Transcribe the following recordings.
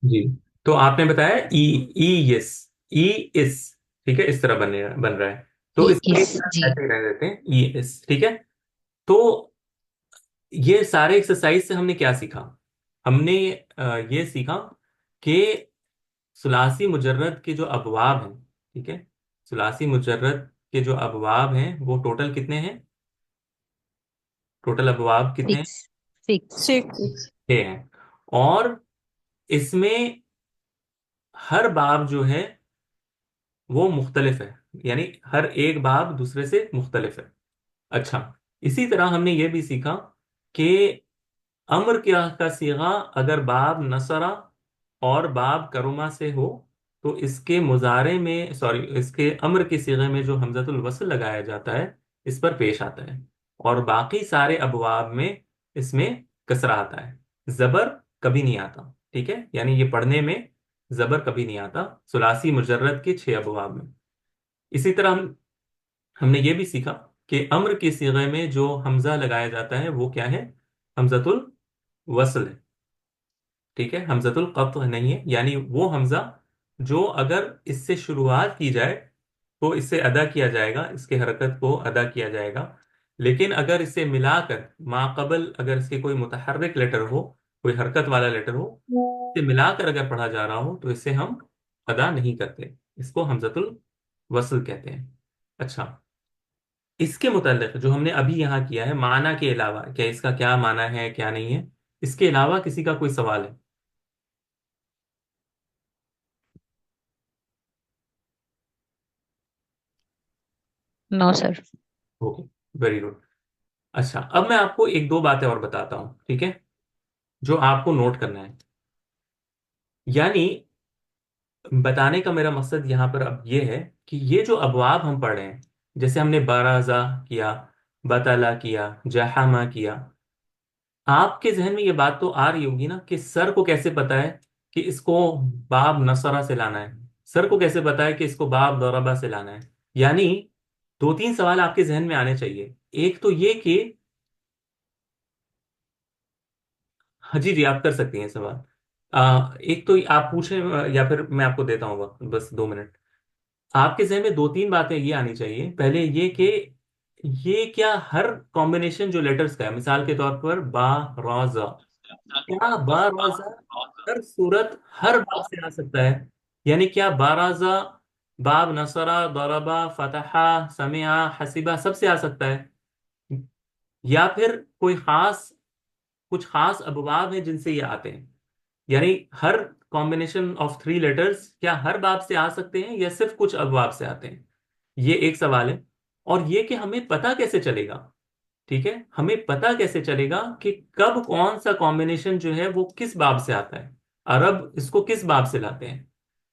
जी। तो आपने बताया ई, ई यस, ई इस, ठीक है, इस तरह बन रहा है। तो इसके इस जी। ऐसे ही रह देते हैं ई इस, ठीक है। तो ये सारे एक्सरसाइज से हमने क्या सीखा? हमने ये सीखा कि सुलासी मुजर्रद के जो अबवाब हैं, ठीक है, सुलासी मुजर्रद के जो अबवाब हैं वो टोटल कितने हैं? टोटल अबवाब कितने हैं? सिक्स। सिक्स। 6। 6 हैं। और इसमें हर बाब जो है वो मुख्तलिफ है, यानी हर एक बाब दूसरे से मुख्तलिफ है। अच्छा, इसी तरह हमने ये भी सीखा कि अम्र का सीगा अगर बाब नसरा और बाब करुमा से हो तो इसके मुजारे में, सॉरी, इसके अम्र के सीगे में जो हमजतुल वस्ल लगाया जाता है इस पर पेश आता है। और बाकी सारे अबवाब में इसमें कसरा आता है, जबर कभी नहीं आता, ठीक है, यानी ये पढ़ने में जबर कभी नहीं आता सुलासी मुजर्रद के 6 अबवाब में। इसी तरह हमने ये भी सीखा कि अम्र के सीगे में जो हमजा लगाया जाता है वो क्या है? हमजतुल वस्ल है, ठीक है, हमजतुल कत्व नहीं है, यानी वो हमजा जो अगर इससे शुरुआत की जाए तो इससे अदा किया जाएगा, इसके हरकत को अदा किया जाएगा। लेकिन अगर इसे मिलाकर माकबल अगर इसके कोई मुतहर्रिक लेटर हो, कोई हरकत वाला लेटर हो, इसे मिलाकर अगर पढ़ा जा रहा हो तो इसे हम अदा नहीं करते, इसको हमजतुल वस्ल कहते हैं। अच्छा, इसके मुताल्लिक जो हमने अभी यहाँ किया है माना के अलावा, क्या इसका क्या माना है क्या नहीं है, इसके अलावा किसी का कोई सवाल है? No sir. Okay, very good. अच्छा, अब मैं आपको एक दो बातें और बताता हूँ, ठीक है, जो आपको नोट करना है। यानी बताने का मेरा मकसद यहाँ पर अब ये है कि ये जो अबवाब हम पढ़ रहे हैं, जैसे हमने बाराजा किया, बताला किया, जहामा किया, आपके जहन में ये बात तो आ रही होगी ना कि सर को कैसे पता है कि इसको बाब नसरा से लाना है, सर को कैसे पता है कि इसको बाब दौरबा से लाना है। यानी दो तीन सवाल आपके जहन में आने चाहिए। एक तो ये कि, हाँ जी जी, आप कर सकती हैं सवाल। एक तो आप पूछें, या फिर मैं आपको देता हूँ वक्त, बस 2 मिनट। आपके जहन में दो तीन बातें ये आनी चाहिए। पहले ये कि ये क्या हर कॉम्बिनेशन जो लेटर्स का है, मिसाल के तौर पर बा, रोजा, क्या बा रोजा हर सूरत हर बाब से आ सकता है? यानी क्या बाराजा बाब नसरा दरबा फतहा समिया हसीबा सबसे आ सकता है? या फिर कोई खास, कुछ खास अबवाब हैं जिनसे ये आते हैं? यानी हर कॉम्बिनेशन ऑफ 3 लेटर्स क्या हर बाब से आ सकते हैं या सिर्फ कुछ अबवाब से आते हैं? ये एक सवाल है। और ये कि हमें पता कैसे चलेगा, ठीक है, हमें पता कैसे चलेगा कि कब कौन सा कॉम्बिनेशन जो है वो किस बाब से आता है, अरब इसको किस बाब से लाते हैं?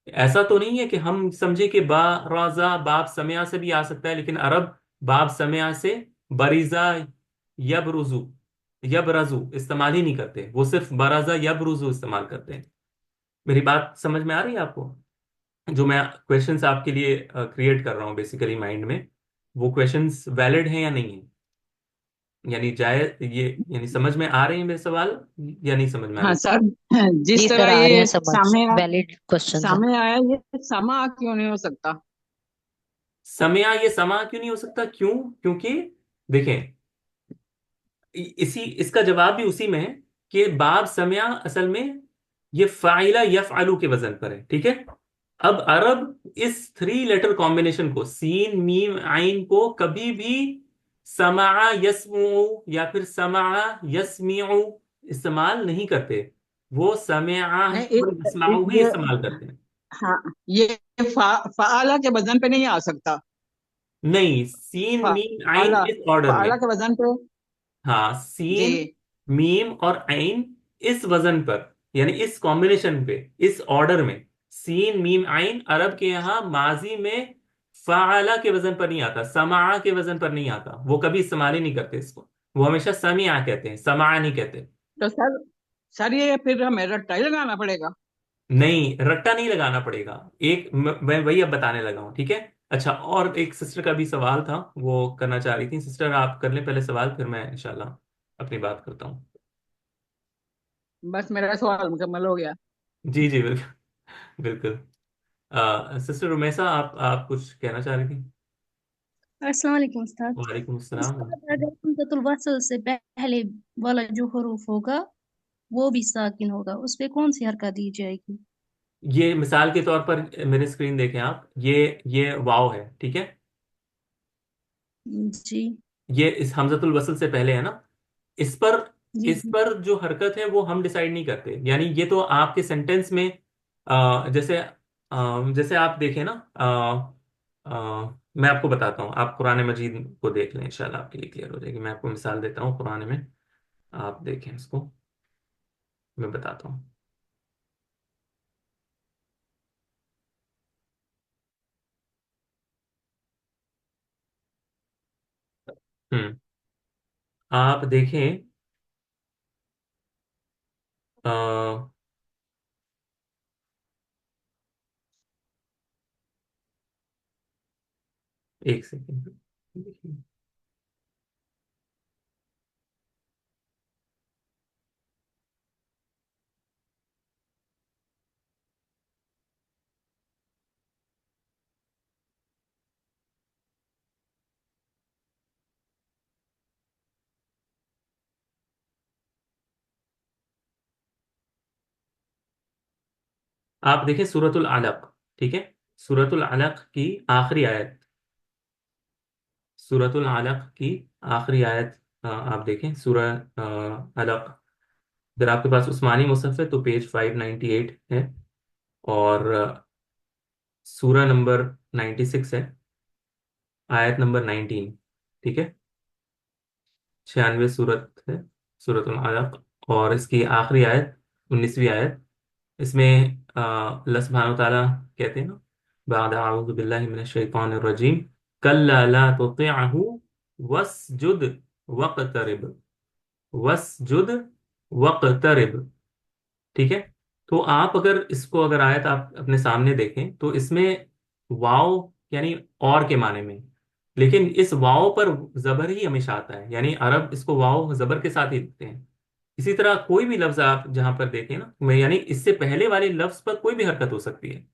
ऐसा तो नहीं है कि हम समझे कि बा राजा बाब समया से भी आ सकता है, लेकिन अरब बाब समया से बरीजा यबरुजु यबरजू इस्तेमाल ही नहीं करते, वो सिर्फ बराजा यबरुजु इस्तेमाल करते हैं। मेरी बात समझ में आ रही है आपको? जो मैं क्वेश्चंस आपके लिए क्रिएट कर रहा हूँ बेसिकली माइंड में, वो क्वेश्चंस वैलिड हैं या नहीं है? यानी जाए ये, यानी समझ में आ रहे हैं मेरे सवाल या नहीं समझ में आ हाँ रहे? सर, जिस जी सर, तरह आ रहे हैं ये समझ। सामने वैलिड क्वेश्चंस है। सामने आया, ये समा क्यों नहीं हो सकता? समया, ये समा क्यों नहीं हो सकता? क्यों? क्योंकि देखें, इसी इसका जवाब भी उसी में है कि बाब समया असल में ये फाइला यफअलु के वजन पर है, ठीक है। अब अरब इस 3 लेटर कॉम्बिनेशन को, सीन मीम आइन को, कभी भी समा यस्मु या फिर समा यस्मिउ इस्तेमाल नहीं करते। वो समया नहीं, और यस्माउ ही ये इस्तेमाल करते हैं। हाँ, ये फाला के वजन पे नहीं आ सकता। नहीं, सीन मीम आइन फाला इस ऑर्डर में। फाला के वजन पे। हाँ, सीन जी। मीम और आइन इस वजन पर, यानी इस कॉम्बिनेशन पे, इस ऑर्डर में, सीन मीम आइन अरब के यहाँ माजी में फाला के वजन पर नहीं आता, समा के वजन पर नहीं आता, वो कभी इस्तेमाल ही नहीं करते इसको। वो हमेशा समिया कहते हैं, समा नहीं कहते। तो सर ये फिर हमें रट्टा ही लगाना पड़ेगा। नहीं, रट्टा नहीं लगाना पड़ेगा। एक मैं वही अब बताने लगा हूँ, ठीक है। अच्छा, और एक सिस्टर का भी सवाल था, वो करना चाह रही थी। सिस्टर आप कर लें पहले सवाल, फिर मैं इंशाल्लाह अपनी बात करता हूँ। बस मेरा सवाल मुकम्मल हो गया। जी जी बिल्कुल बिल्कुल। सिस्टर रुमैसा, आप कुछ कहना चाह रही थी? अस्सलाम वालेकुम उस्ताद। वालेकुम अस्सलाम। उस्ताद, अगर हमजतुल वसल से पहले वाला जो हरूफ होगा वो भी साकिन होगा, उस पे कौन सी हरकत दी जाएगी? ये मिसाल के तौर पर मेरे स्क्रीन देखें आप, ये वाव है, ठीक है। जी ये इस हमजतुल वसल से पहले है ना। इस पर जी इस जी। पर जो हरकत है वो हम डिसाइड नहीं करते, यानी ये तो आपके सेंटेंस में जैसे आप देखें ना, मैं आपको बताता हूँ, आप कुरान मजीद को देख लें, इंशाल्लाह आपके लिए क्लियर हो जाएगी। मैं आपको मिसाल देता हूँ कुरान में, आप देखें इसको, मैं बताता हूँ। हम्म आप देखें, अ, एक सेकेंड देखिए। आप देखें सूरतुल अलक, ठीक है। सूरतुल अलक की आखिरी आयत, सूरतुल अलक की आखिरी आयत, आप देखें सूरह अलक। अगर आपके पास उस्मानी मुसहफ है तो पेज 598 है, और सूरह नंबर 96 है, आयत नंबर 19, ठीक है। 96 सूरत है सूरतुल अलक, और इसकी आखिरी आयत 19वीं आयत। इसमें अल्लाह सुब्हानहू व तआला कहते हैं ना, बाद अऊज़ु बिल्लाहि मिनश शैतानिर रजीम, कल्ला ला तुतिअहु वस्जुद वक्तरिब, वस्जुद वक्तरिब, ठीक है। तो आप अगर इसको, अगर आयत आप अपने सामने देखें तो इसमें वाव यानी और के माने में, लेकिन इस वाव पर जबर ही हमेशा आता है, यानी अरब इसको वाव जबर के साथ ही लिखते हैं। इसी तरह कोई भी लफ्ज आप जहां पर देखें ना, मैं यानी इससे पहले वाले लफ्ज पर कोई भी हरकत हो सकती है,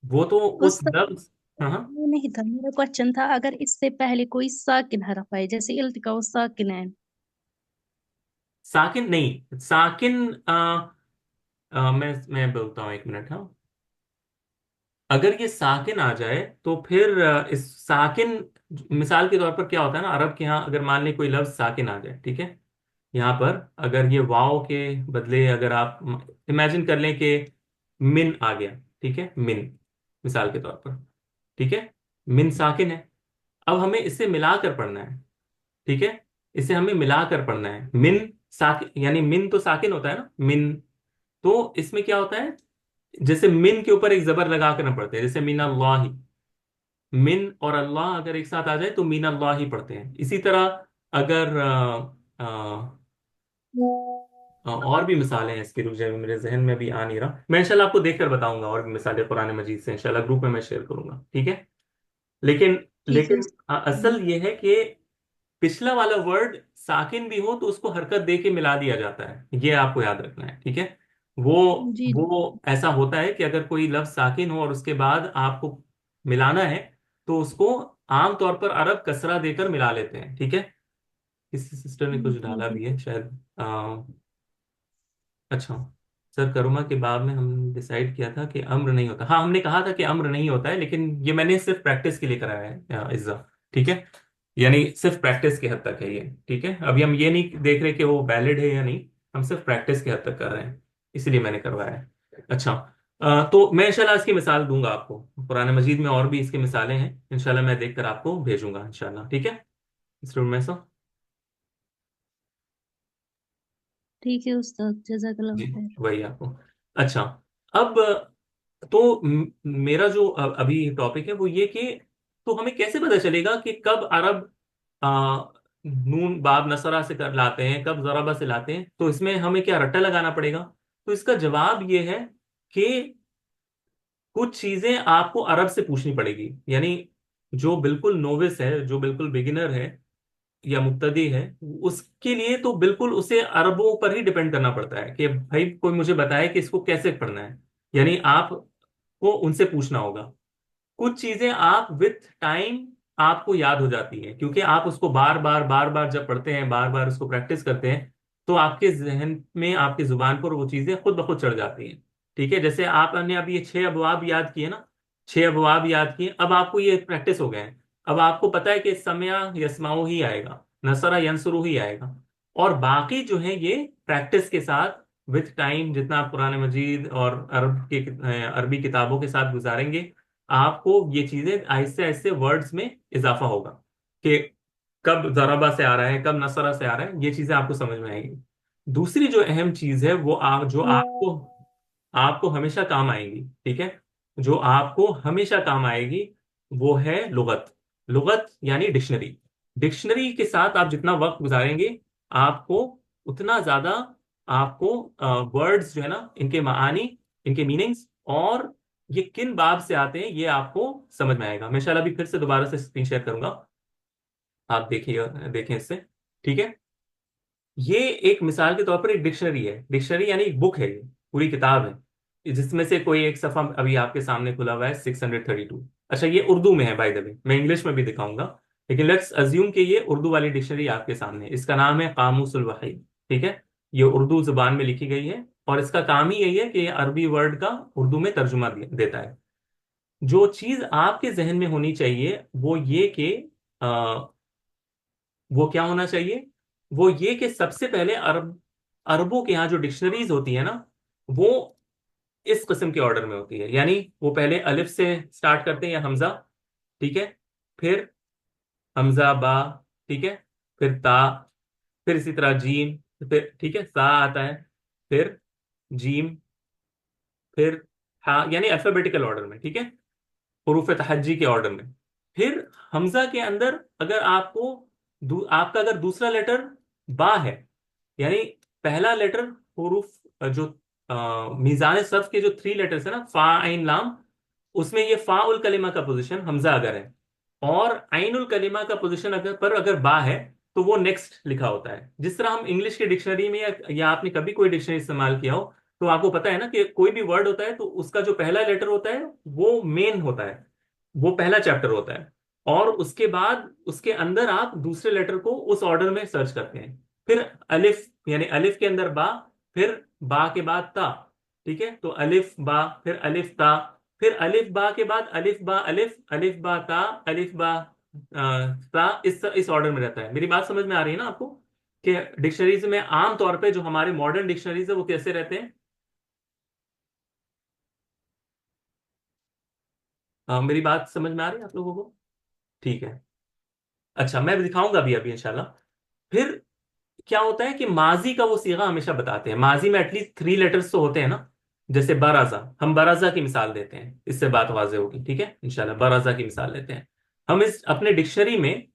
वो तो उस उस्ताद, लफ्ज। हाँ हाँ। ये नहीं था मेरा क्वेश्चन, था अगर इससे पहले कोई साकिन हरफ आए, जैसे इल्तिका साकिन है। साकिन नहीं, साकिन मैं बोलता हूँ, एक मिनट, हाँ। अगर ये साकिन आ जाए तो फिर इस साकिन, मिसाल के तौर पर क्या होता है ना, अरब के यहाँ अगर मान लें कोई लफ्ज साकिन आ जाए, ठीक है। यहाँ पर अगर ये वाव के बदले अगर आप इमेजिन कर लें कि मिन आ गया, ठीक है, मिन, मिसाल के तौर पर, ठीक है। मिन साकिन है, अब हमें इससे मिलाकर पढ़ना है, ठीक है। इसे हमें मिलाकर पढ़ना है, मिन साकिन, यानी मिन तो साकिन होता है ना, मिन। तो इसमें क्या होता है, जैसे मिन के ऊपर एक जबर लगा कर ना पढ़ते हैं, जैसे मीन अल्लाह ही, मिन और अल्लाह अगर एक साथ आ जाए तो मीन अल्लाह ही पढ़ते हैं। इसी तरह अगर और भी मिसालें हैं इसकी, रुक जाए, मेरे जहन में अभी आ नहीं रहा, मैं इंशाल्लाह आपको देखकर बताऊंगा, और भी मिसालें कुरान मजीद से इंशाल्लाह ग्रुप में मैं शेयर करूंगा, ठीक है। लेकिन ठीक है लेकिन उस्ताद। असल ये है कि पिछला वाला वर्ड साकिन भी हो तो उसको हरकत दे के मिला दिया जाता है, ये आपको याद रखना है, ठीक है। वो जी जी। वो ऐसा होता है कि अगर कोई लफ्ज साकिन हो और उसके बाद आपको मिलाना है, तो उसको आमतौर पर अरब कसरा देकर मिला लेते हैं, ठीक है। किसी सिस्टर ने कुछ जी डाला जी। भी है शायद, अच्छा। सर, करुमा के बाब में हम डिसाइड किया था कि अम्र नहीं होता, हाँ हमने कहा था कि अम्र नहीं होता है, लेकिन ये मैंने सिर्फ प्रैक्टिस के लिए कराया है इज्जा, ठीक है। यानी सिर्फ प्रैक्टिस की हद तक है ये, ठीक है। अभी हम ये नहीं देख रहे कि वो वैलिड है या नहीं, हम सिर्फ प्रैक्टिस की हद तक कर रहे हैं, इसलिए मैंने करवाया है। अच्छा, तो मैं इंशाल्लाह इसकी मिसाल दूंगा आपको, कुरान मजीद में और भी इसकी मिसालें हैं, इंशाल्लाह मैं देखकर आपको भेजूंगा इंशाल्लाह, ठीक है। इस रूम में सो। ठीक है उस्ताद, जज़ाकल्लाह जी, खैर। वही आपको। अच्छा, अब तो मेरा जो अभी टॉपिक है वो ये कि, तो हमें कैसे पता चलेगा कि कब अरब नून बाब नसरा से कर लाते हैं, कब जराबा से लाते हैं, तो इसमें हमें क्या रट्टा लगाना पड़ेगा? तो इसका जवाब ये है कि कुछ चीजें आपको अरब से पूछनी पड़ेगी, यानी जो बिल्कुल नोविस है, जो बिल्कुल बिगिनर है, या मुक्तदी है, उसके लिए तो बिल्कुल उसे अरबों पर ही डिपेंड करना पड़ता है कि भाई कोई मुझे बताए कि इसको कैसे पढ़ना है। यानी आपको उनसे पूछना होगा। कुछ चीजें आप विथ टाइम आपको याद हो जाती हैं, क्योंकि आप उसको बार बार जब पढ़ते हैं, बार बार उसको प्रैक्टिस करते हैं, तो आपके जहन में, आपकी जुबान पर वो चीजें खुद ब खुद चढ़ जाती हैं। ठीक है, जैसे आपने अब ये 6 अबवाब याद किए ना, 6 अबवाब याद किए, अब आपको ये प्रैक्टिस हो गए हैं। अब आपको पता है कि समया यस्माऊ ही आएगा, नसरा यंसुरु ही आएगा। और बाकी जो है ये प्रैक्टिस के साथ, विथ टाइम, जितना आप कुरान मजीद और अरबी किताबों के साथ गुजारेंगे, आपको ये चीजें आहिस्ते आहिस्ते वर्ड्स में इजाफा होगा कि कब जराबा से आ रहा है, कब नसरा से आ रहा है, ये चीजें आपको समझ में आएंगी। दूसरी जो अहम चीज है वो जो आपको आपको हमेशा काम आएगी, ठीक है, जो आपको हमेशा काम आएगी, वो है लुगत। लुगत यानी डिक्शनरी। डिक्शनरी के साथ आप जितना वक्त गुजारेंगे, आपको उतना ज्यादा आपको वर्ड्स जो है ना, इनके मानी, इनके मीनिंग्स, और ये किन बाब से आते हैं, ये आपको समझ में आएगा। मैं शायद अभी फिर से दोबारा से स्क्रीन शेयर करूंगा, आप देखिए, देखें इससे। ठीक है, ये एक मिसाल के तौर पर एक डिक्शनरी है। डिक्शनरी यानी एक बुक है, ये पूरी किताब है, जिसमें से कोई एक सफा अभी आपके सामने खुला हुआ है, 632। अच्छा, ये उर्दू में है बाय द वे, मैं इंग्लिश में भी दिखाऊंगा, लेकिन लेट्स अज्यूम कि ये उर्दू वाली डिक्शनरी आपके सामने है। इसका नाम है कामूसुल वहीद। ठीक है, ये उर्दू जुबान में लिखी गई है, और इसका काम ही यही है कि ये अरबी वर्ड का उर्दू में तर्जुमा देता है। जो चीज आपके जहन में होनी चाहिए वो ये कि वो क्या होना चाहिए, वो ये कि सबसे पहले अरबों के यहाँ जो डिक्शनरीज होती है ना, वो इस किस्म के ऑर्डर में होती है। यानी वो पहले अलिफ से स्टार्ट करते हैं, या हमजा, ठीक है, फिर हमजा बा, ठीक है, फिर ता, फिर इसी तरह जीम, फिर ठीक है सा आता है, फिर जीम, फिर हा, यानी अल्फाबेटिकल ऑर्डर में, ठीक है, हुरूफ तहज्जी के ऑर्डर में। फिर हमजा के अंदर अगर आपको आपका अगर दूसरा लेटर बा है, यानी पहला लेटर हुरूफ जो मीजान सर्फ के जो 3 लेटर्स है ना, फा आइन लाम, उसमें ये फा उल कलिमा का पोजीशन हमजा अगर है, और आइन उल कलिमा का पोजीशन अगर बा है, तो वो नेक्स्ट लिखा होता है। जिस तरह हम इंग्लिश की डिक्शनरी में, या आपने कभी कोई डिक्शनरी इस्तेमाल किया हो, तो आपको पता है ना कि कोई भी वर्ड होता है तो उसका जो पहला लेटर होता है वो मेन होता है, वो पहला चैप्टर होता है, और उसके बाद उसके अंदर आप दूसरे लेटर को उस ऑर्डर में सर्च करते हैं। फिर अलिफ, यानी अलिफ के अंदर बा, फिर बा के बाद ता, ठीक है, तो अलिफ बा, फिर अलिफ ता, फिर अलिफ बा के बाद अलिफ बा अलिफ, अलिफ बा ता, अलिफ बा ता, इस ऑर्डर में रहता है। मेरी बात समझ में आ रही है ना आपको, कि डिक्शनरीज में आम तौर पे जो हमारे मॉडर्न डिक्शनरीज है वो कैसे रहते हैं। मेरी बात समझ में आ रही है आप लोगों को? ठीक है। अच्छा, मैं दिखाऊंगा अभी अभी इंशाल्लाह। फिर क्या होता है कि माजी का वो सीगा हमेशा बताते हैं। माजी में एटलीस्ट 3 लेटर्स तो होते हैं ना, जैसे बराजा, हम बराजा की मिसाल देते हैं, इससे बात वाजे होगी, ठीक है, इंशाल्लाह बराजा की मिसाल लेते हैं। हम इस अपने डिक्शनरी में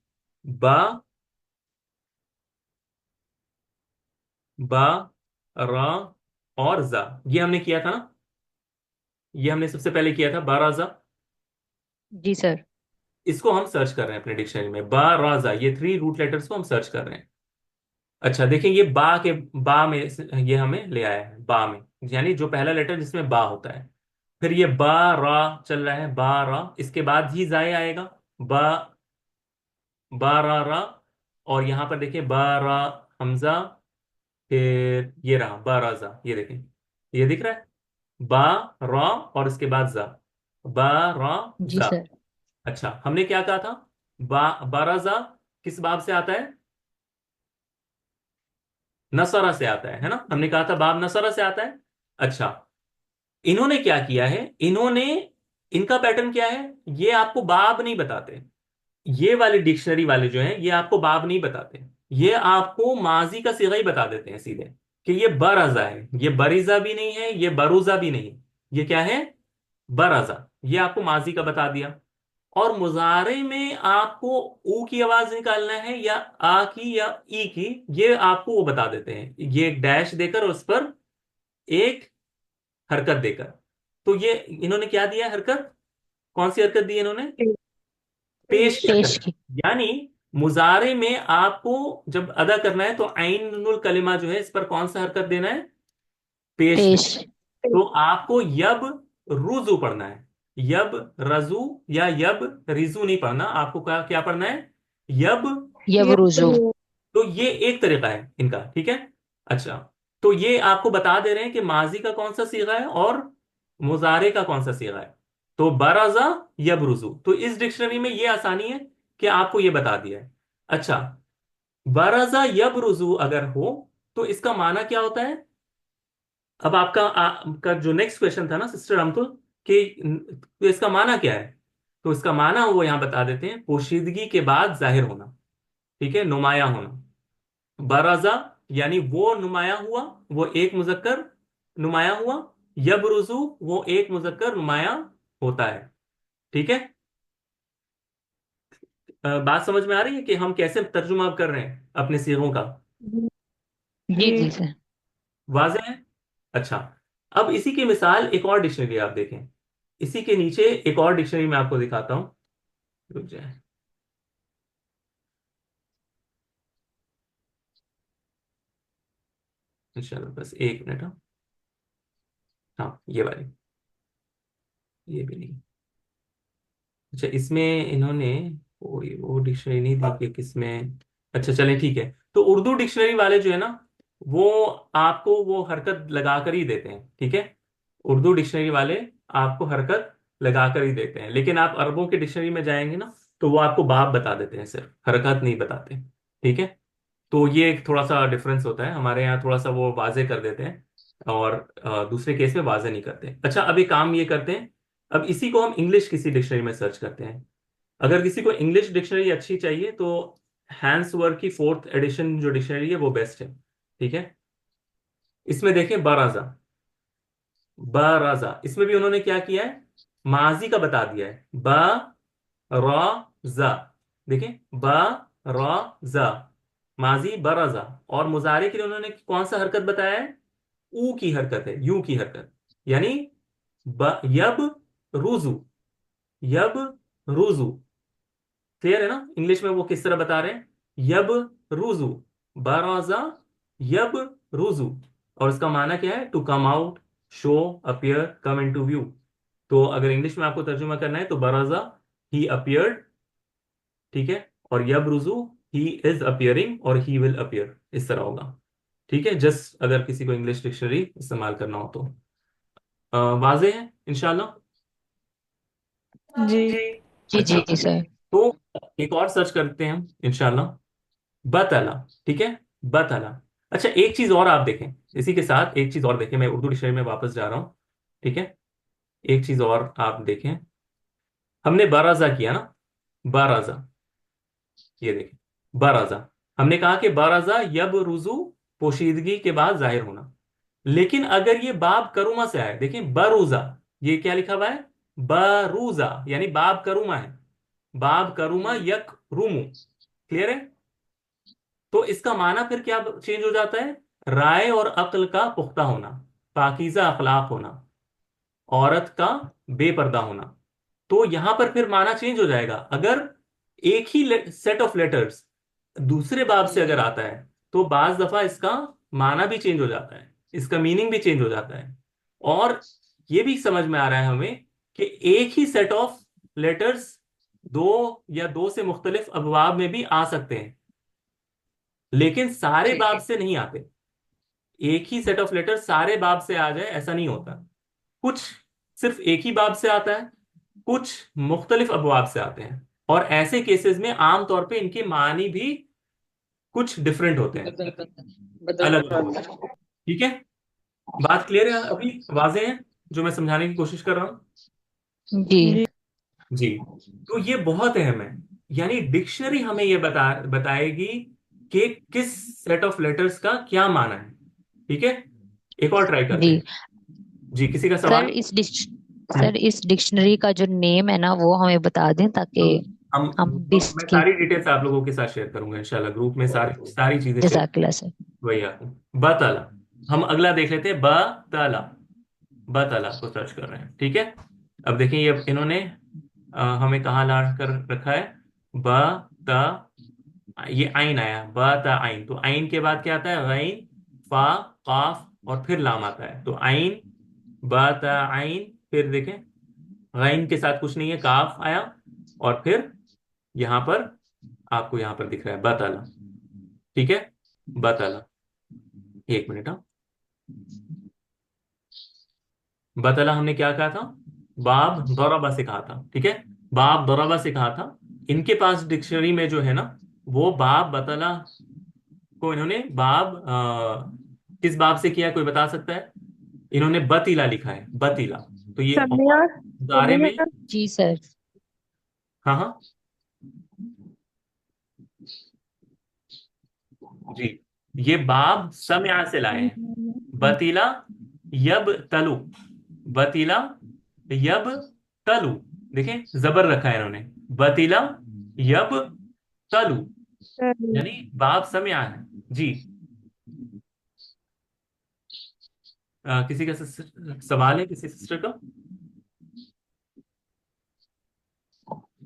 बा, बा, रा और जा, ये हमने किया था ना, ये हमने सबसे पहले किया था बराजा। जी सर। इसको हम सर्च कर रहे हैं अपने डिक्शनरी में, बा रा जा, ये 3 रूट लेटर्स को हम सर्च कर रहे हैं। अच्छा देखिए, ये बा में ये हमें ले आया है, बा में, यानी जो पहला लेटर जिसमें बा होता है। फिर ये बा रा चल रहा है, बा रा, इसके बाद ही जाए आएगा, बा, बा रा रा, और यहां पर देखिए बा रा हमजा, फिर ये रहा बा रा जा, ये देखें, ये दिख रहा है, बा रा और इसके बाद जा, बा रा जी जा। सर। अच्छा, हमने क्या कहा था, बारा जा किस बाब से आता है, नसरा से आता है ना, हमने कहा था बाब नसरा से आता है। अच्छा, इन्होंने क्या किया है, इन्होंने, इनका पैटर्न क्या है, ये आपको बाब नहीं बताते। ये वाले डिक्शनरी वाले जो हैं, ये आपको बाब नहीं बताते, ये आपको माजी का सिगा ही बता देते हैं सीधे, कि ये बरजा है, ये बरीजा भी नहीं है, ये बरूजा भी नहीं, ये क्या है, बरजा, ये आपको माजी का बता दिया। और मुजारे में आपको ऊ की आवाज निकालना है, या आ की, या ई की, ये आपको वो बता देते हैं, ये एक डैश देकर उस पर एक हरकत देकर। तो ये इन्होंने क्या दिया है हरकत, कौन सी हरकत दी है इन्होंने, पेश की पेश हरकत। की। यानी मुजारे में आपको जब अदा करना है तो आइन नुल कलिमा जो है इस पर कौन सा हरकत देना है? पेश पेश। देना है। तो आपको यब रुजू पढ़ना है, यब रजू या यब रिजू नहीं पढ़ना, आपको क्या क्या पढ़ना है? यब। यबरुजु। तो ये एक तरीका है इनका, ठीक है। अच्छा, तो ये आपको बता दे रहे हैं कि माजी का कौन सा सीगा है और मुजारे का कौन सा सीगा है। तो बराजा यबरुजू, तो इस डिक्शनरी में ये आसानी है कि आपको ये बता दिया है। अच्छा, बराजा यबरुजू अगर हो तो इसका माना क्या होता है? अब आपका जो नेक्स्ट क्वेश्चन था ना सिस्टर अमतुल, कि तो इसका माना क्या है? तो इसका माना वो यहां बता देते हैं, पोशीदगी के बाद जाहिर होना, ठीक है, नुमाया होना। बराजा यानी वो नुमाया हुआ, वो एक मुजक्कर नुमाया हुआ। यबरुजु वो एक मुजक्कर नुमाया होता है, ठीक है। बात समझ में आ रही है कि हम कैसे तर्जुमा कर रहे हैं अपने सीगों का? जी जी सर। वाज़ेह है। अच्छा, अब इसी की मिसाल एक और डिक्शनरी आप देखें, इसी के नीचे एक और डिक्शनरी मैं आपको दिखाता हूं। रुक जाए, इंशाल्लाह बस एक मिनट। हाँ हाँ, ये वाली, ये भी नहीं। अच्छा, इसमें इन्होंने वो डिक्शनरी नहीं दी कि किसमें। अच्छा चलें, ठीक है। तो उर्दू डिक्शनरी वाले जो है ना, वो आपको वो हरकत लगा कर ही देते हैं, ठीक है। उर्दू डिक्शनरी वाले आपको हरकत लगा कर ही देते हैं, लेकिन आप अरबों की डिक्शनरी में जाएंगे ना, तो वो आपको बाब बता देते हैं, सिर्फ हरकत नहीं बताते, ठीक है। तो ये एक थोड़ा सा डिफरेंस होता है, हमारे यहाँ थोड़ा सा वो वाजे कर देते हैं और दूसरे केस में वाजे नहीं करते। अच्छा, अब एक काम ये करते हैं, अब इसी को हम इंग्लिश किसी डिक्शनरी में सर्च करते हैं। अगर किसी को इंग्लिश डिक्शनरी अच्छी चाहिए तो हैंसवर्थ की फोर्थ एडिशन जो डिक्शनरी है वो बेस्ट है, ठीक है। इसमें देखें बराजा, बराजा इसमें भी उन्होंने क्या किया है? माजी का बता दिया है, ब जा। देखें, ब जा, माजी बराजा। और मुजारे के लिए उन्होंने कौन सा हरकत बताया है? ऊ की हरकत है, यू की हरकत, यानी यब रुजू, यब रुजू। क्लियर है ना? इंग्लिश में वो किस तरह बता रहे हैं? यब रुजू, बराजा यब रुजू। और इसका माना क्या है? To come out, show, appear, come into view. तो अगर इंग्लिश में आपको तर्जुमा करना है तो बराजा ही अपियर्ड, ठीक है। और यब रुजू ही इज अपियरिंग और ही विल अपियर, इस तरह होगा, ठीक है। जस्ट अगर किसी को इंग्लिश डिक्शनरी इस्तेमाल करना हो तो वाजे है इंशाल्लाह। जी। जी अच्छा, जी जी सर। तो एक और सर्च करते हैं हम इंशाल्लाह, बतला, ठीक है, बतला। अच्छा, एक चीज और आप देखें, इसी के साथ एक चीज और देखें, मैं उर्दू डिक्शनरी में वापस जा रहा हूं, ठीक है। एक चीज और आप देखें, हमने बाराजा किया ना, बाराजा, ये देखें, बाराजा। हमने कहा कि बाराजा यब रुजू, पोशीदगी के बाद जाहिर होना। लेकिन अगर ये बाब करुमा से आए, देखें बरूजा, ये क्या लिखा हुआ है? बरूजा, यानी बाब करुमा है, बाब करुमा यक रुमू। क्लियर है? तो इसका माना फिर क्या चेंज हो जाता है? राय और अक्ल का पुख्ता होना, पाकीज़ा अखलाक होना, औरत का बेपर्दा होना। तो यहां पर फिर माना चेंज हो जाएगा अगर एक ही सेट ऑफ लेटर्स दूसरे बाब से अगर आता है, तो बाज दफा इसका माना भी चेंज हो जाता है, इसका मीनिंग भी चेंज हो जाता है। और ये भी समझ में आ रहा है हमें कि एक ही सेट ऑफ लेटर्स दो या दो से मुख्तलिफ अबवाब में भी आ सकते हैं, लेकिन सारे ठीक बाब है। से नहीं आते। एक ही सेट ऑफ लेटर सारे बाब से आ जाए ऐसा नहीं होता, कुछ सिर्फ एक ही बाब से आता है, कुछ मुख्तलिफ अबवाब से आते हैं। और ऐसे केसेस में आमतौर पे इनके मानी भी कुछ डिफरेंट होते हैं, बदल बदल अलग अलग होते बदल। हैं, ठीक है। बात क्लियर है अभी? वाजे है जो मैं समझाने की कोशिश कर रहा हूं? जी। जी। तो ये बहुत अहम है, यानी डिक्शनरी हमें ये बताएगी कि किस सेट ऑफ लेटर्स का क्या माना है, ठीक है। एक और ट्राई करते जी हैं। जी, किसी का सर, सवाल? सर इस डिक्शनरी का जो नेम है ना वो हमें बता दें ताकि हम हम हम मैं इसकी। सारी डिटेल्स आप लोगों के साथ शेयर करूंगा इंशाल्लाह, ग्रुप में सारी सारी चीजें शेयर। जजाकिल्ला सर। वही आपको बताला। हम अगला देख लेते हैं, बताला, बताला को सर्च कर रहे हैं, ठीक है। अब देखिए ये इन्होंने हमें कहाँ ला कर रखा है? बताला, ये आइन आया, बता आइन, तो आइन के बाद क्या आता है, गैन, फा, काफ और फिर लाम आता है। तो आइन, बता आइन, फिर देखें गैन के साथ कुछ नहीं है, काफ आया, और फिर यहां पर आपको यहां पर दिख रहा है बताला। ठीक है, बताला। एक मिनट, हाँ। बताला हमने क्या कहा था, बाब दौराबा से कहा था। ठीक है, बाब दौराबा से कहा था। इनके पास डिक्शनरी में जो है ना, वो बाब बताला को इन्होंने बाब किस बाब से किया है, कोई बता सकता है? इन्होंने बतीला लिखा है, बतीला। तो ये और समिया मुजारे में, समिया जी सर। हाँ हाँ जी, ये बाब समया से लाए हैं। बतीला यब तलु, बतीला यब तलु, देखें जबर रखा है इन्होंने, बतीला यब तलु, यानी बाब समया है जी। किसी का सवाल है, किसी सिस्टर का?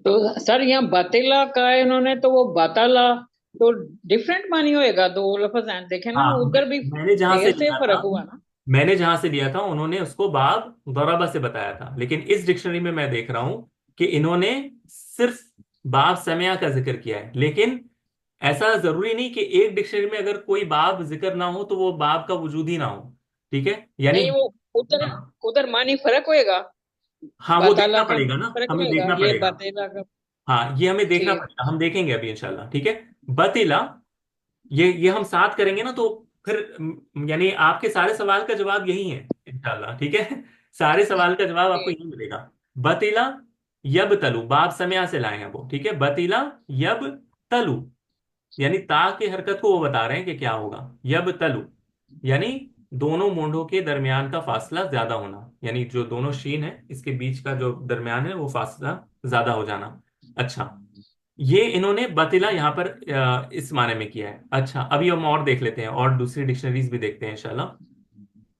तो सर यहाँ बतेला का है इन्होंने, तो वो बताला तो डिफरेंट मानी होएगा, दो लफ्ज हैं देखे ना, हाँ, उधर भी मैंने जहां से ढेर से लिया था, फर्क हुआ ना। मैंने जहां से लिया था उन्होंने उसको बाब दौराबा से बताया था, लेकिन इस डिक्शनरी में मैं देख रहा हूं कि इन्होंने सिर्फ बाब समया का जिक्र किया है। लेकिन ऐसा जरूरी नहीं कि एक डिक्शनरी में अगर कोई बाब जिक्र ना हो तो वो बाब का वजूद ही ना हो। ठीक है, यानी नहीं, वो उधर हाँ, उधर मानी फर्क होएगा, हाँ वो बताला देखना का पड़ेगा ना, फर्क हमें रहेगा, देखना ये पड़ेगा। बतेला का। हाँ, ये हमें देखना ठीक। पड़ेगा, हम देखेंगे अभी इंशाल्लाह। ठीक है, बतीला, ये हम साथ करेंगे ना, तो फिर यानी आपके सारे सवाल का जवाब यही है इंशाल्लाह। ठीक है, सारे सवाल का जवाब आपको ठीक। यही मिलेगा। बतीला यब तलु, बाप समया से लाए हैं वो। ठीक है, बतीला यब तलु, यानी ता की हरकत को वो बता रहे हैं कि क्या होगा, यब तलु, यानी दोनों मूंढों के दरमियान का फासला ज्यादा होना, यानी जो दोनों शीन है इसके बीच का जो दरमियान है वो फासला ज्यादा हो जाना। अच्छा, ये इन्होंने बतिला यहाँ पर इस माने में किया है। अच्छा, अभी हम और देख लेते हैं, और दूसरी डिक्शनरीज भी देखते हैं इंशाल्लाह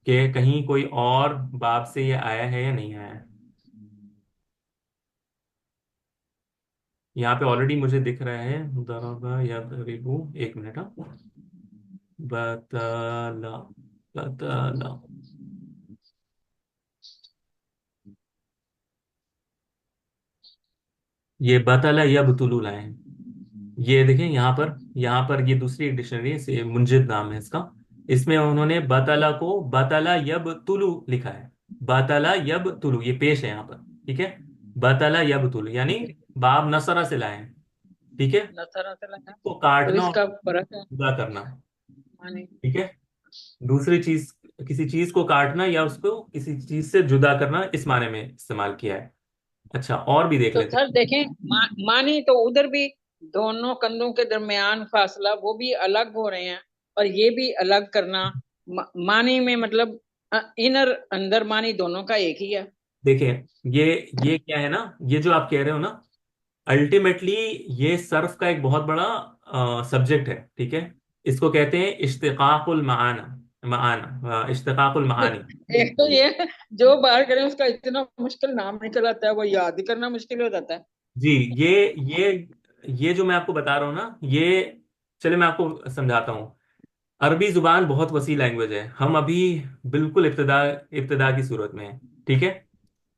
कि कहीं कोई और बाब से ये आया है या नहीं आया है। यहाँ पे ऑलरेडी मुझे दिख रहा है दरबा या दरिबू, एक मिनट, हाँ। बतला, बतला, ये बतला या बतुलू लाए हैं। ये देखें यहाँ पर ये दूसरी एक डिक्शनरी है, मुंजिद नाम है इसका। इसमें उन्होंने बतला को बतला यब तुलु लिखा है, बतला यब तुलु, ये पेश है यहाँ पर। ठीक है, बतला यब तुलु, यानी बाब नसरा से लाए हैं। ठीक है, नसरा से लगा, इसको तो काटना और इसका फर्क है जुदा करना। मानी। ठीक है, दूसरी चीज, किसी चीज को काटना या उसको किसी चीज से जुदा करना, इस माने में इस्तेमाल किया है। अच्छा, और भी देख तो लेते सर देखें, मानी तो उधर भी दोनों कंधों के दरमियान फासला वो भी अलग हो रहे हैं, और ये भी अलग करना, मानी में मतलब इनर अंदर मानी दोनों का एक ही है। देखें। ये क्या है ना, ये जो आप कह रहे हो ना, अल्टीमेटली ये सर्फ का एक बहुत बड़ा सब्जेक्ट है। ठीक है, इसको कहते हैं इश्तिकाकुल माना, माना, इश्तिकाकुल मानी। एक तो ये जो बाहर करें उसका इतना मुश्किल नाम निकल आता है, वो याद ही करना मुश्किल हो जाता है। जी, ये ये ये जो मैं आपको बता रहा हूँ ना, ये, चलिए मैं आपको समझाता हूँ। अरबी जुबान बहुत वसी लैंग्वेज है, हम अभी बिल्कुल इब्तदा इब्तदा की सूरत में है। ठीक है,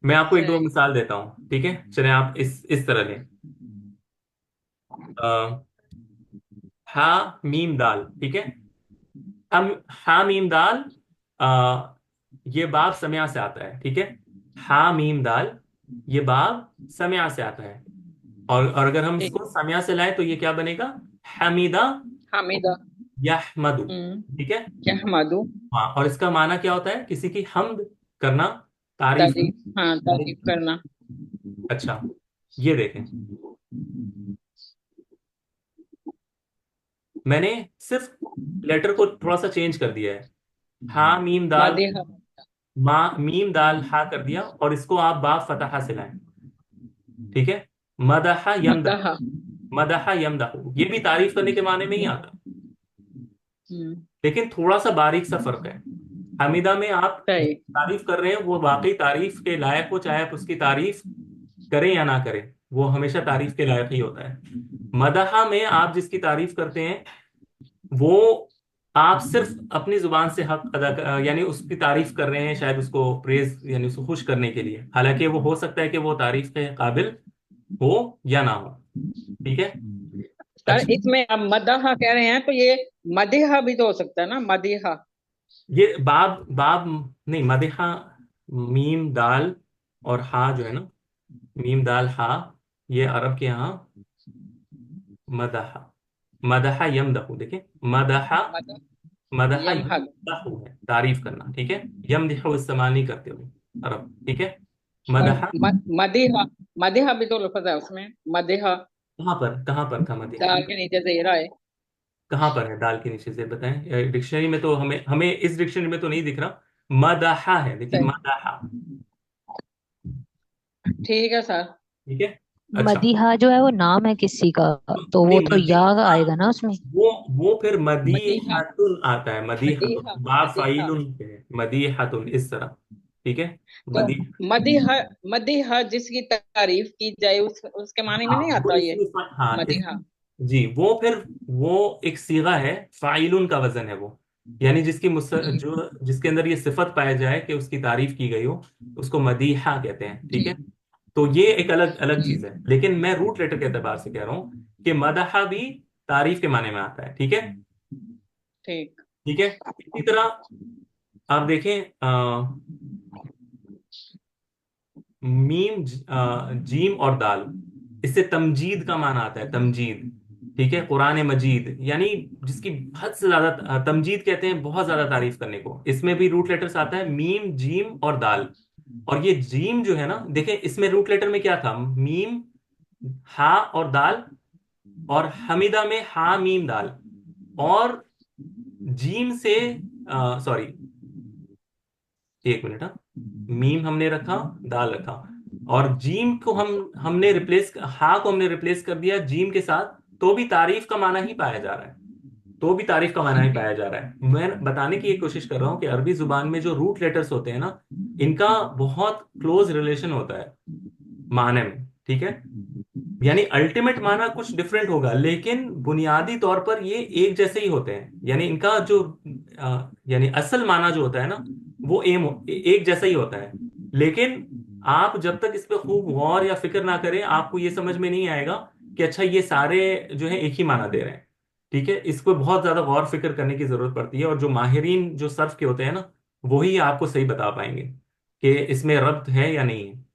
मैं आपको एक दो सही। मिसाल देता हूँ। ठीक है, चलिए आप इस तरह लें, हा मीम दाल। ठीक है, हम हा मीम दाल, आ, ये बाब समया से आता है। ठीक है, हा मीम दाल, ये बाब समया से आता है। और अगर हम ठीक। इसको समया से लाएं तो ये क्या बनेगा, हमीदा हामिदा। यहमदु। हम्म। ठीक है, क्या हमादू। हाँ, और इसका माना क्या होता है, किसी की हमद करना, तारीफ। तारीफ, हाँ तारीफ करना। अच्छा, ये देखें, मैंने सिर्फ लेटर को थोड़ा सा चेंज कर दिया है। हा मीम दाल, मदिहा। मा मीम दाल हा कर दिया, और इसको आप बा फतहा से लाएं। ठीक है, मदहा यमदह, मदहा। मदहा यमदह, ये भी तारीफ करने के माने में ही आता, हम्म। लेकिन थोड़ा सा बारीक सा फर्क है। हमीदा में आप सही। तारीफ कर रहे हैं, वो वाकई तारीफ के लायक हो, चाहे आप उसकी तारीफ करें या ना करें। वो हमेशा तारीफ के लायक ही होता है। मदहा में आप जिसकी तारीफ करते हैं वो आप सिर्फ अपनी जुबान से हक यानी उसकी तारीफ कर रहे हैं, शायद उसको प्रेज यानी उसको खुश करने के लिए, हालांकि वो हो सकता है कि वो तारीफ के काबिल हो या ना हो। ठीक है। सर अच्छा, इसमें अब मदहा कह रहे हैं तो ये मदिहा भी तो हो सकता है ना, मदिहा। ये बाब बाब नहीं, मदिहा मीम दाल और हा जो है ना, मीम दाल हा, ये अरब के यहाँ मदहा, मदहा यमदहू, देखिए मदहा, मद मदहा यमहद। यमदहू है तारीफ करना, ठीक है। यमदहू इस्तेमाल नहीं करते हो अरब, ठीक है। और मदहा मदिहा, मदिहा भी तो लफ्ज है उसमें, मदिहा। कहाँ पर था मदहा? दाल के नीचे जेरा है। कहाँ पर है दाल के नीचे से, बताएं। डिक्शनरी में तो हमें हमें इस डिक्शनरी में तो नहीं दिख रहा। मदहा है, देखिए सही, मदहा। ठीक है सर। ठीक है। अच्छा, मदीहा जो है वो नाम है किसी का, तो वो नहीं तो या मदीहा, आएगा ना उसमें। वो फिर मदीहा, मदीहतुन आता है, मदीहा, मदीहतुन बा मदीहा। फाइलुन पे है, मदीहतुन इस तरह। ठीक है। तो मदी मदीहा, मदीहा जिसकी तारीफ की जाए उसके माने में हाँ नहीं वो आता ये, इसमें हाँ मदीहा। जी, वो फिर वो एक सीगा है, फाइलुन का वजन है वो, यानी जो जिसके अंदर ये सिफत पाया जाए कि उसकी तारीफ की गई हो, उसको मदीहा कहते हैं। ठीक जी है। तो ये एक अलग अलग जी। चीज है, लेकिन मैं रूट लेटर के एतबार से कह रहा हूँ कि मदहा भी तारीफ के माने में आता है। ठीक है। ठीक। ठीक है। इसी तरह आप देखें, जीम और दाल, इससे तमजीद का माना आता है, तमजीद। ठीक है। कुरान मजीद यानी जिसकी हद से ज्यादा तमजीद कहते हैं बहुत ज्यादा तारीफ करने को, इसमें भी रूट लेटर्स आता है मीम जीम और दाल। और ये जीम जो है ना, देखें इसमें रूट लेटर में क्या था, मीम हा और दाल, और हमीदा में हा मीम दाल, और जीम से सॉरी, एक मिनट, हाँ, मीम हमने रखा, दाल रखा, और जीम को हमने रिप्लेस, हा को हमने रिप्लेस कर दिया जीम के साथ, तो भी तारीफ का माना ही पाया जा रहा है, तो भी तारीफ का माना ही पाया जा रहा है। मैं बताने की ये कोशिश कर रहा हूँ कि अरबी जुबान में जो रूट लेटर्स होते हैं ना, इनका बहुत क्लोज रिलेशन होता है माने में। ठीक है। यानी अल्टीमेट माना कुछ डिफरेंट होगा, लेकिन बुनियादी तौर पर ये एक जैसे ही होते हैं, यानी इनका जो यानी असल माना जो होता है ना, वो एक जैसा ही होता है। लेकिन आप जब तक इस पे खूब गौर या फिक्र ना करें, आपको ये समझ में नहीं आएगा कि अच्छा ये सारे जो है एक ही माना दे रहे हैं। ठीक है। इस पे बहुत ज्यादा गौर फिक्र करने की जरूरत पड़ती है, और जो माहिरीन जो सर्फ के होते हैं ना, वही आपको सही बता पाएंगे कि इसमें रब्त है या नहीं है।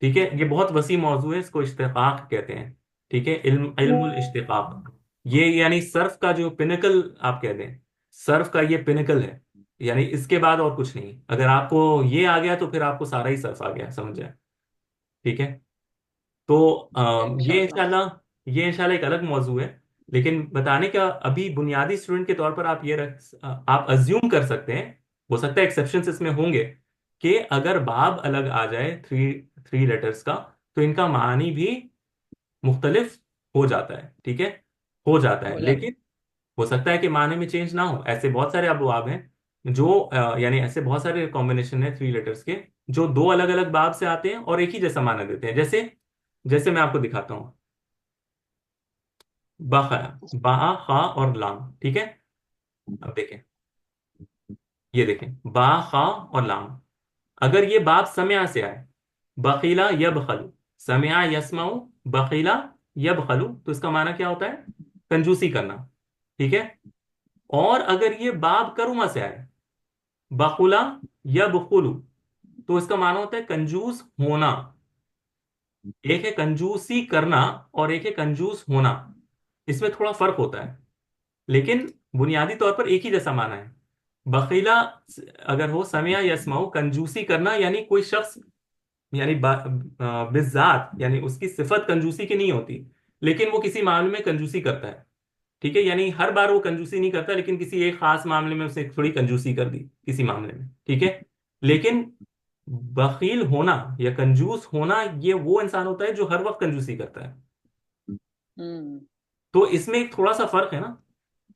ठीक है। ये बहुत वसी मौजू है, इसको इश्तिकाक कहते हैं। ठीक है। इल्मुल इश्तिकाक, ये यानी सर्फ का जो पिनकल आप कह दें, सर्फ का ये पिनकल है, यानी इसके बाद और कुछ नहीं। अगर आपको ये आ गया तो फिर आपको सारा ही सर्फ आ गया, समझ जाए। ठीक है। तो इंशाल्लाह। ये इंशाल्लाह एक अलग मौजू है, लेकिन बताने का अभी बुनियादी स्टूडेंट के तौर पर आप आप अज्यूम कर सकते हैं, हो सकता है एक्सेप्शंस इसमें होंगे, कि अगर बाब अलग आ जाए थ्री थ्री लेटर्स का, तो इनका मानी भी मुख्तलिफ हो जाता है। ठीक है। हो जाता है, हो जाता। लेकिन हो सकता है कि माने में चेंज ना हो। ऐसे बहुत सारे अबवाब हैं जो यानी ऐसे बहुत सारे कॉम्बिनेशन है थ्री लेटर्स के, जो दो अलग अलग बाब से आते हैं और एक ही जैसा माना देते हैं। जैसे जैसे मैं आपको दिखाता हूँ, बखरा, बा खा और लाम। ठीक है। अब देखें, ये देखें बा खा और लाम, अगर ये बाप समया से आए, बखीला यबखलू, समया यस्माऊ, बखीला यबखलू, तो इसका माना क्या होता है, कंजूसी करना। ठीक है। और अगर ये बाब करुमा से आए, बखुला यबखुलू, तो इसका माना होता है कंजूस होना। एक है कंजूसी करना और एक है कंजूस होना, इसमें थोड़ा फर्क होता है, लेकिन बुनियादी तौर पर एक ही जैसा माना है। बखीला अगर हो समया यस्माऊ, कंजूसी करना, यानी कोई शख्स यानी बिज़ात यानी उसकी सिफत कंजूसी की नहीं होती, लेकिन वो किसी मामले में कंजूसी करता है। ठीक है। यानी हर बार वो कंजूसी नहीं करता, लेकिन किसी एक खास मामले में उसने थोड़ी कंजूसी कर दी किसी मामले में। ठीक है। लेकिन बखील होना या कंजूस होना, ये वो इंसान होता है जो हर वक्त कंजूसी करता है। हम्म। तो इसमें एक थोड़ा सा फर्क है ना,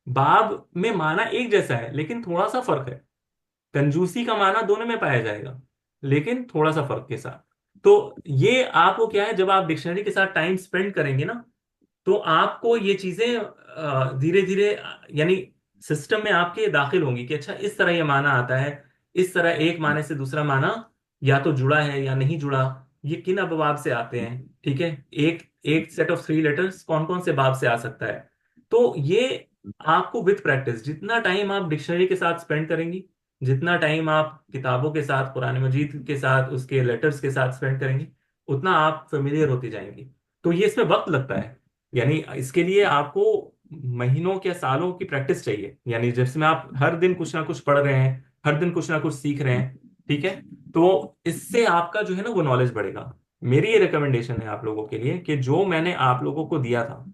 बाब में माना एक जैसा है लेकिन थोड़ा सा फर्क है। कंजूसी का माना दोनों में पाया जाएगा, लेकिन थोड़ा सा फर्क के साथ। तो ये आपको क्या है, जब आप डिक्शनरी के साथ टाइम स्पेंड करेंगे ना, तो आपको ये चीजें धीरे धीरे यानी सिस्टम में आपके दाखिल होंगी कि अच्छा इस तरह ये माना आता है, इस तरह एक माने से दूसरा माना या तो जुड़ा है या नहीं जुड़ा, ये किन अबवाब से आते हैं, ठीक है, एक एक सेट ऑफ थ्री लेटर्स कौन कौन से बाब से आ सकता है। तो ये आपको विथ प्रैक्टिस, जितना टाइम आप डिक्शनरी के साथ स्पेंड करेंगी, जितना टाइम आप किताबों के साथ, कुरान मजीद के साथ, उसके लेटर्स के साथ स्पेंड करेंगी, उतना आप फेमिलियर होती जाएंगी। तो ये इसमें वक्त लगता है, यानी इसके लिए आपको महीनों के सालों की प्रैक्टिस चाहिए, यानी जिसमें आप हर दिन कुछ ना कुछ पढ़ रहे हैं, हर दिन कुछ ना कुछ सीख रहे हैं, ठीक है। तो इससे आपका जो है ना वो नॉलेज बढ़ेगा। मेरी ये रिकमेंडेशन है आप लोगों के लिए कि जो मैंने आप लोगों को दिया था,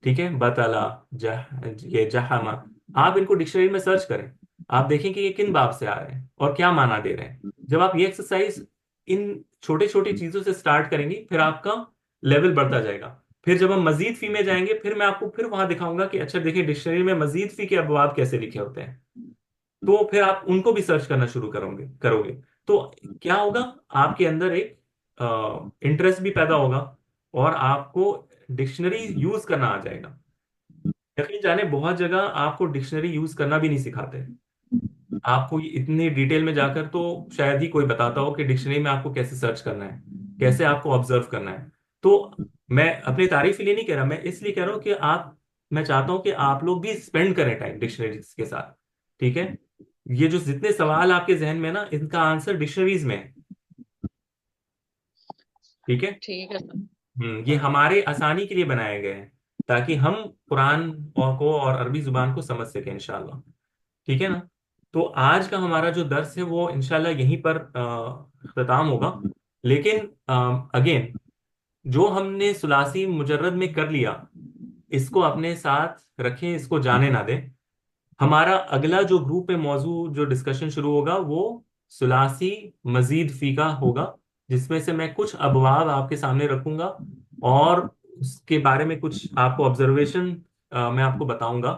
ठीक है, बतला, ये जहामा, आप इनको डिक्शनरी में सर्च करें। आप देखें कि ये किन बाब से आ रहे हैं और क्या माना दे रहे हैं। जब आप ये एक्सरसाइज इन छोटे छोटी चीजों से स्टार्ट करेंगी, फिर आपका लेवल बढ़ता जाएगा। फिर जब हम मजीद फी में जाएंगे, फिर मैं आपको फिर वहां दिखाऊंगा कि अच्छा देखिए डिक्शनरी में मजीद फी के अबवाब कैसे लिखे होते हैं। तो फिर आप उनको भी सर्च करना शुरू करोगे करोगे तो क्या होगा, आपके अंदर एक इंटरेस्ट भी पैदा होगा, और आपको डिक्शनरी यूज करना आ जाएगा। यकीन जाने बहुत जगह आपको डिक्शनरी यूज करना भी नहीं सिखाते। आपको ये इतनी डिटेल में जाकर तो शायद ही कोई बताता हो कि डिक्शनरी में आपको कैसे सर्च करना है, कैसे आपको ऑब्जर्व करना है। तो मैं अपनी तारीफ के लिए नहीं कह रहा, मैं इसलिए कह रहा हूँ कि आप, मैं चाहता हूँ कि आप लोग भी स्पेंड करें टाइम डिक्शनरीज के साथ, ठीक है। ये जो जितने सवाल आपके जहन में है ना, इनका आंसर डिक्शनरीज में है, ठीक है। ठीक है सर। ये हमारे आसानी के लिए बनाए गए हैं, ताकि हम कुरान और अरबी जुबान को समझ सकें इंशाल्लाह, ठीक है ना। तो आज का हमारा जो दर्स है वो इंशाल्लाह यहीं पर अख्ताम होगा। लेकिन अगेन, जो हमने सुलासी मुजर्रद में कर लिया, इसको अपने साथ रखें, इसको जाने ना दें। हमारा अगला जो ग्रुप में मौजू जो डिस्कशन शुरू होगा वो सुलासी मजीद फी का होगा, जिसमें से मैं कुछ अबवाब आपके सामने रखूंगा और उसके बारे में कुछ आपको ऑब्जर्वेशन मैं आपको बताऊंगा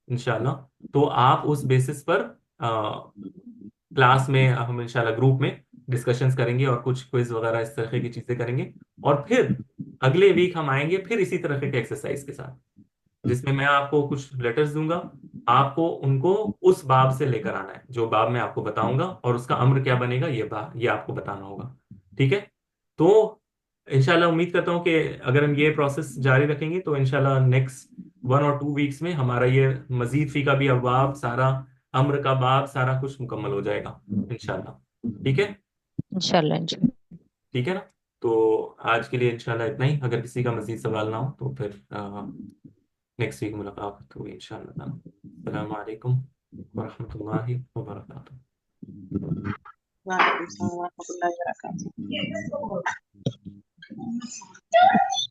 इंशाल्लाह। तो आप उस बेसिस पर क्लास में हम इंशाल्लाह ग्रुप में डिस्कशंस करेंगे और कुछ क्विज वगैरह इस तरह की चीजें करेंगे। और फिर अगले वीक हम आएंगे फिर इसी तरह के एक्सरसाइज के साथ, जिसमें मैं आपको कुछ लेटर्स दूंगा, आपको उनको उस बाब से लेकर आना है जो बाब मैं आपको बताऊंगा, और उसका अम्र क्या बनेगा ये आपको बताना होगा, ठीक है। तो इंशाल्लाह उम्मीद करता हूँ कि अगर हम ये प्रोसेस जारी रखेंगे तो इंशाल्लाह नेक्स्ट 1 और 2 वीक्स में हमारा ये मजीद फी का भी अबवाब सारा, अम्र का बाब सारा कुछ मुकम्मल हो जाएगा इंशाल्लाह, ठीक है। इंशाल्लाह इंशाल्लाह। ठीक है ना। तो आज के लिए इंशाल्लाह इतना ही, अगर किसी का मजीद सवाल ना हो तो फिर नेक्स्ट वीक मुलाकात होगी इंशाल्लाह। अस्सलाम वालेकुम वरहमतुल्लाहि वबरकातुहू। वालेकुम सलाम व रहमतुल्लाहि व बरकातहू।